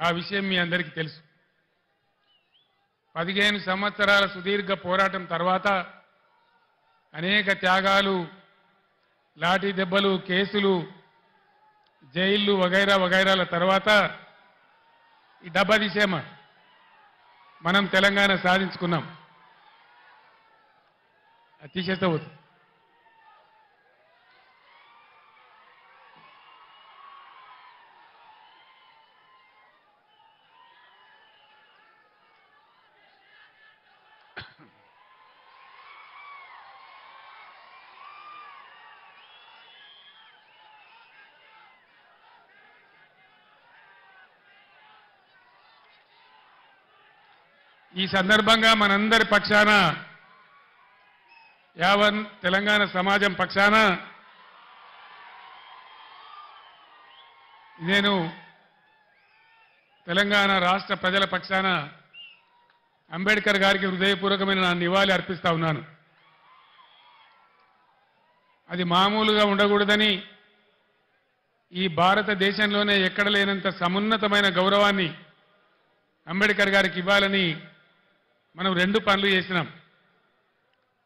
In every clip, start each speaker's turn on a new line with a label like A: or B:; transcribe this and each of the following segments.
A: ఆ విషయం మీ అందరికీ తెలుసు. 15 సంవత్సరాల సుదీర్ఘ పోరాటం తర్వాత అనేక త్యాగాలు, లాఠీ దెబ్బలు, కేసులు, జైళ్లు వగైరా వగైరాల తర్వాత ఈ డబ్బా తీసేమా మనం తెలంగాణ సాధించుకున్నాం. అది తీసేస్తే పోతుంది. ఈ సందర్భంగా మనందరి పక్షాన, యావన్ తెలంగాణ సమాజం పక్షాన నేను తెలంగాణ రాష్ట్ర ప్రజల పక్షాన అంబేద్కర్ గారికి హృదయపూర్వకమైన నా నివాళి అర్పిస్తా ఉన్నాను. అది మామూలుగా ఉండకూడదని, ఈ భారతదేశంలోనే ఎక్కడ లేనంత సమున్నతమైన గౌరవాన్ని అంబేద్కర్ గారికి ఇవ్వాలని మనం 2 పనులు చేసినాం.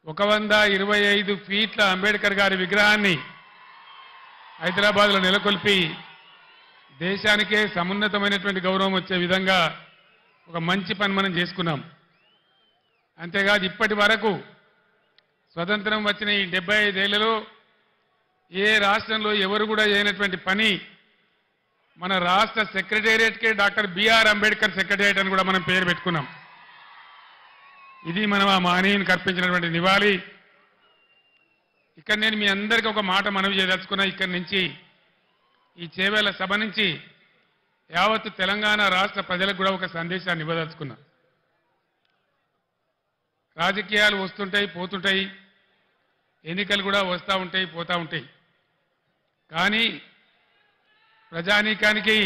A: 125 ఫీట్ల అంబేద్కర్ గారి విగ్రహాన్ని హైదరాబాద్లో నెలకొల్పి దేశానికే సమున్నతమైనటువంటి గౌరవం వచ్చే విధంగా ఒక మంచి పని మనం చేసుకున్నాం. అంతేకాదు ఇప్పటి వరకు స్వతంత్రం వచ్చిన ఈ 75 ఏళ్లలో ఏ రాష్ట్రంలో ఎవరు కూడా చేయనటువంటి పని మన రాష్ట్ర సెక్రటేరియట్కే డాక్టర్ బిఆర్ అంబేద్కర్ సెక్రటేరియట్ అని కూడా మనం పేరు పెట్టుకున్నాం. ఇది మనం ఆ మహనీయునికి అర్పించినటువంటి నివాళి. ఇక్కడ నేను మీ అందరికీ ఒక మాట మనవి చేయదలుచుకున్నా. ఇక్కడి నుంచి, ఈ చేవేళ్ల సభ నుంచి యావత్తు తెలంగాణ రాష్ట్ర ప్రజలకు కూడా ఒక సందేశాన్ని ఇవ్వదలుచుకున్నా. రాజకీయాలు వస్తుంటాయి, పోతుంటాయి, ఎన్నికలు కూడా వస్తూ ఉంటాయి, పోతూ ఉంటాయి. కానీ ప్రజానీకానికి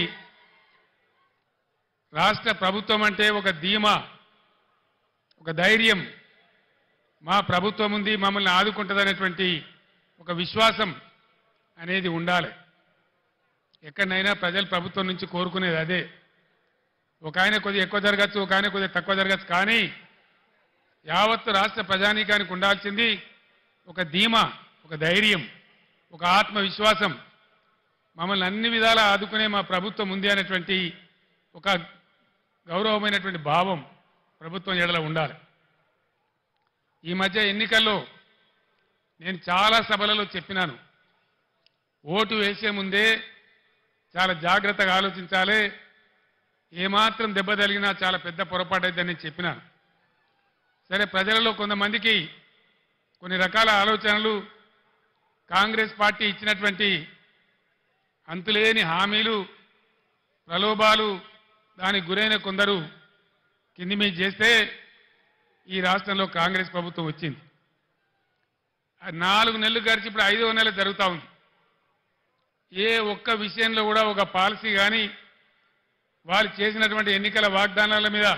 A: రాష్ట్ర ప్రభుత్వం అంటే ఒక ధీమా, ఒక ధైర్యం, మా ప్రభుత్వం ఉంది, మమ్మల్ని ఆదుకుంటుందనేటువంటి ఒక విశ్వాసం అనేది ఉండాలి. ఎక్కడైనా ప్రజలు ప్రభుత్వం నుంచి కోరుకునేది అదే. ఒక ఆయన కొద్దిగా ఎక్కువ జరగచ్చు, ఒక ఆయన కొద్దిగా తక్కువ జరగచ్చు. కానీ యావత్తు రాష్ట్ర ప్రజానీకానికి ఉండాల్సింది ఒక ధీమా, ఒక ధైర్యం, ఒక ఆత్మవిశ్వాసం. మమ్మల్ని అన్ని విధాలా ఆదుకునే మా ప్రభుత్వం ఉంది అనేటువంటి ఒక గౌరవమైనటువంటి భావం ప్రభుత్వం ఎడల ఉండాలి. ఈ మధ్య ఎన్నికల్లో నేను చాలా సభలలో చెప్పినాను, ఓటు వేసే ముందే చాలా జాగ్రత్తగా ఆలోచించాలి, ఏమాత్రం దెబ్బ తగిలినా చాలా పెద్ద పొరపాటు అయిద్దని చెప్పినాను. సరే, ప్రజలలో కొంతమందికి కొన్ని రకాల ఆలోచనలు, కాంగ్రెస్ పార్టీ ఇచ్చినటువంటి అంతులేని హామీలు, ప్రలోభాలు, దానికి గురైన కొందరు కింది మీద చేస్తే ఈ రాష్ట్రంలో కాంగ్రెస్ ప్రభుత్వం వచ్చింది. 4 నెలలు గడిచి ఇప్పుడు 5వ నెల జరుగుతూ ఉంది. ఏ ఒక్క విషయంలో కూడా ఒక పాలసీ కానీ, వాళ్ళు చేసినటువంటి ఎన్నికల వాగ్దానాల మీద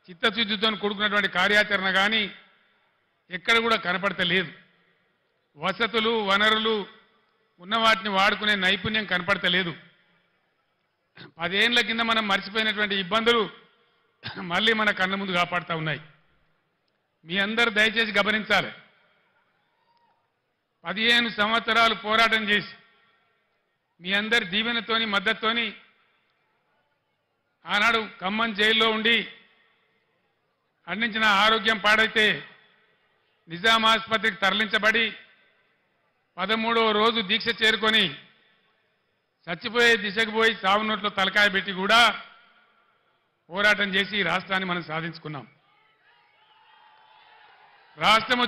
A: చిత్తశుద్ధితో కూడుకున్నటువంటి కార్యాచరణ కానీ ఎక్కడ కూడా కనపడతలేదు. వసతులు, వనరులు ఉన్న వాటిని వాడుకునే నైపుణ్యం కనపడతలేదు. 10 ఏళ్ల కింద మనం మర్చిపోయినటువంటి ఇబ్బందులు మళ్ళీ మన కళ్ళ ముందు కాపాడుతూ ఉన్నాయి. మీ అందరూ దయచేసి గమనించాలి. 15 సంవత్సరాలు పోరాటం చేసి మీ అందరి దీవెనతోని, మద్దతుతోని ఆనాడు ఖమ్మం జైల్లో ఉండి అందించిన ఆరోగ్యం పాడైతే నిజాం ఆసుపత్రికి తరలించబడి 13వ రోజు దీక్ష చేరుకొని చచ్చిపోయే దిశకు పోయి సావు నోట్లో తలకాయ పెట్టి కూడా పోరాటం చేసి ఈ రాష్ట్రాన్ని మనం సాధించుకున్నాం. రాష్ట్రం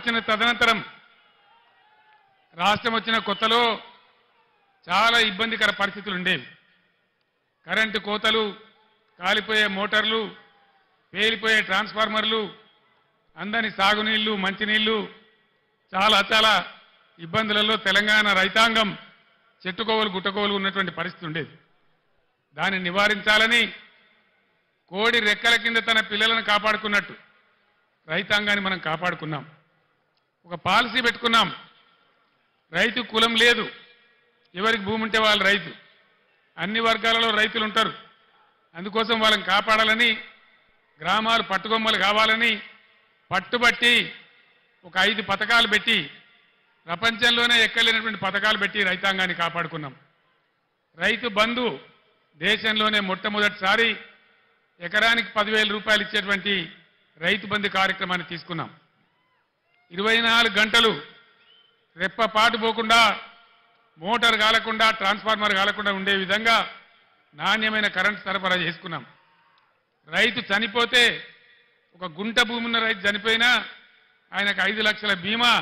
A: వచ్చిన కొత్తలో చాలా ఇబ్బందికర పరిస్థితులు ఉండేవి. కరెంటు కోతలు, కాలిపోయే మోటార్లు, పేలిపోయే ట్రాన్స్ఫార్మర్లు, అందని సాగునీళ్లు, మంచినీళ్లు, చాలా ఇబ్బందులలో తెలంగాణ రైతాంగం చెట్టుకోవలు గుట్టకోవలు ఉన్నటువంటి పరిస్థితి ఉండేది. దాన్ని నివారించాలని కోడి రెక్కల కింద తన పిల్లలను కాపాడుకున్నట్టు రైతాంగాన్ని మనం కాపాడుకున్నాం. ఒక పాలసీ పెట్టుకున్నాం. రైతు కులం లేదు, ఎవరికి భూమి ఉంటే వాళ్ళు రైతు. అన్ని వర్గాలలో రైతులు ఉంటారు. అందుకోసం వాళ్ళని కాపాడాలని, గ్రామాలు పట్టుకొమ్మలు కావాలని పట్టుబట్టి ఒక 5 పథకాలు పెట్టి, ప్రపంచంలోనే ఎక్కలేనటువంటి పథకాలు పెట్టి రైతాంగాన్ని కాపాడుకున్నాం. రైతు బంధు దేశంలోనే మొట్టమొదటిసారి ఎకరానికి 10,000 రూపాయలు ఇచ్చేటువంటి రైతు బంధు కార్యక్రమాన్ని తీసుకున్నాం. 24 గంటలు రెప్పపాటు పోకుండా, మోటార్ కాలకుండా, ట్రాన్స్ఫార్మర్ కాలకుండా ఉండే విధంగా నాణ్యమైన కరెంట్ సరఫరా చేసుకున్నాం. రైతు చనిపోతే, ఒక గుంట భూమి ఉన్న రైతు చనిపోయినా ఆయనకు 5 లక్షల బీమా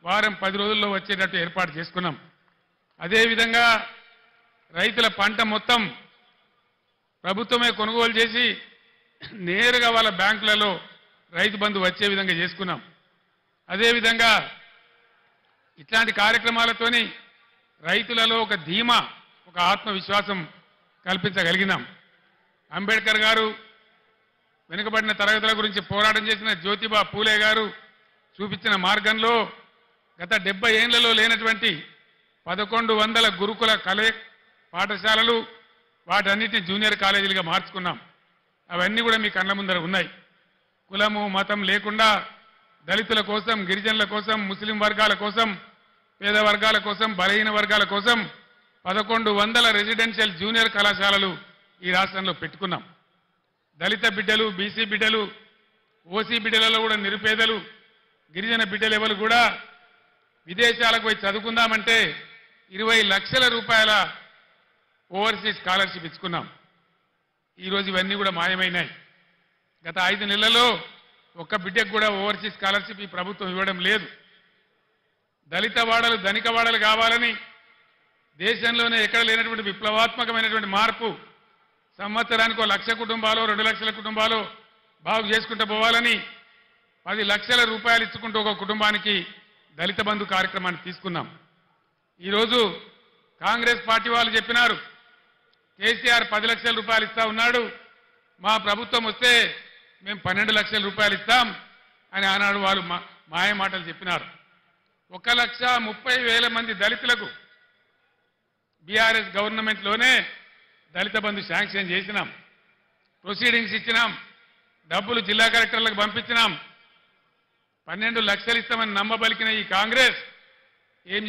A: వారం 10 రోజుల్లో వచ్చేటట్టు ఏర్పాటు చేసుకున్నాం. అదేవిధంగా రైతుల పంట మొత్తం ప్రభుత్వమే కొనుగోలు చేసి నేరుగా వాళ్ళ బ్యాంకులలో రైతు బంధు వచ్చే విధంగా చేసుకున్నాం. అదేవిధంగా ఇట్లాంటి కార్యక్రమాలతోని రైతులలో ఒక ధీమా, ఒక ఆత్మవిశ్వాసం కల్పించగలిగినాం. అంబేద్కర్ గారు, వెనుకబడిన తరగతుల గురించి పోరాటం చేసిన జ్యోతిబా పూలే గారు చూపించిన మార్గంలో గత 70 ఏళ్లలో లేనటువంటి 1100 గురుకుల పాఠశాలలు, వాటన్నిటిని జూనియర్ కాలేజీలుగా మార్చుకున్నాం. అవన్నీ కూడా మీ కళ్ళ ముందర ఉన్నాయి. కులము మతం లేకుండా దళితుల కోసం, గిరిజనుల కోసం, ముస్లిం వర్గాల కోసం, పేద వర్గాల కోసం, బలహీన వర్గాల కోసం 1100 రెసిడెన్షియల్ జూనియర్ కళాశాలలు ఈ రాష్ట్రంలో పెట్టుకున్నాం. దళిత బిడ్డలు, బీసీ బిడ్డలు, ఓసీ బిడ్డలలో కూడా నిరుపేదలు, గిరిజన బిడ్డలు ఎవరు కూడా విదేశాలకు పోయి చదువుకుందామంటే 20 లక్షల రూపాయల ఓవర్సీస్ స్కాలర్షిప్ ఇచ్చుకున్నాం. ఈరోజు ఇవన్నీ కూడా మాయమైనాయి. గత 5 నెలల్లో ఒక్క బిడ్డకు కూడా ఓవర్సీస్ స్కాలర్షిప్ ఈ ప్రభుత్వం ఇవ్వడం లేదు. దళిత వాడలు ధనిక వాడలు కావాలని దేశంలోనే ఎక్కడ లేనటువంటి విప్లవాత్మకమైనటువంటి మార్పు, సంవత్సరానికి 1 లక్ష కుటుంబాలు, 2 లక్షల కుటుంబాలు బాగు చేసుకుంటూ పోవాలని 10 లక్షల రూపాయలు ఇచ్చుకుంటూ ఒక కుటుంబానికి దళిత బంధు కార్యక్రమాన్ని తీసుకున్నాం. ఈరోజు కాంగ్రెస్ పార్టీ వాళ్ళు చెప్పినారు, కేసీఆర్ 10 లక్షల రూపాయలు ఇస్తా ఉన్నాడు, మా ప్రభుత్వం వస్తే మేము 12 లక్షల రూపాయలు ఇస్తాం అని ఆనాడు వాళ్ళు మాయ మాటలు చెప్పినారు. 1,30,000 మంది దళితులకు బీఆర్ఎస్ గవర్నమెంట్లోనే దళిత బంధు శాంక్షన్ చేసినాం, ప్రొసీడింగ్స్ ఇచ్చినాం, డబ్బులు జిల్లా కలెక్టర్లకు పంపించినాం. 12 లక్షలు ఇస్తామని నమ్మబలికిన ఈ కాంగ్రెస్ ఏం